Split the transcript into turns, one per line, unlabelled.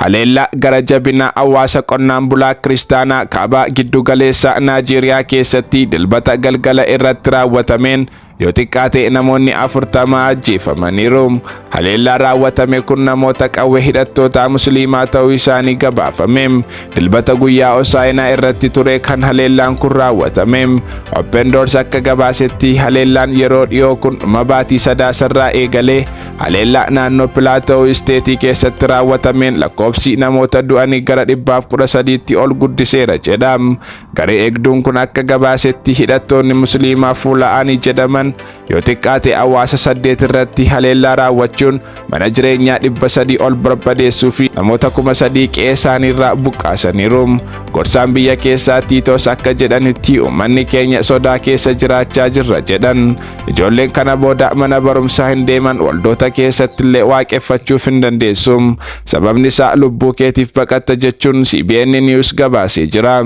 haleellaa gara jabina hawaasa qonnaan bulaa kiristaanaa kaabaa giddu galeessa Naajeeriyaa keessatti dilbata galgala irratti raawwatameen yoo xiqqaate namoonni 40 ajjeefamaniiru. Haleellaa raawwatame kun namoota qawwee hidhattoota musliimaa ta'uu isaanii gabaafame. Dilbata guyyaa Hosaa'inaa irratti ture kan haleellaan kun raawwatame. Open Doors akka gabaasetti haleellaan yeroo dhiyoo kun dhuma baatii Sadaasarraa eegalee haleellaa naannoo Pilaatoo isteetii keessatti raawwatameen lakkoofsi namoota du'anii gara 113tti ol guddiseera jedha. Garee eegduun kun akka gabaasetti hidhattoonni musliimaa fuula'anii jedhaman yoo xiqqaate hawaasa 8 irratti haleellaa raawwachuun mana jireenyaa 300 ol barbadeessuu fi namoota 3,000 qe'ee isaaniirraa buqqaasaniiru. Gorsaan biyya keessaa Tiitoos akka jedhanitti uummanni keenya sodaa keessa jiraachaa jirra jedhan. Ijoolleen kana booda mana barumsaa hin deeman, waldoota keessatti illee waaqeffachuuf hin dandeessu. Sababni isaa lubbuu keetiif baqatta jechuun CBN News gabaasee jira.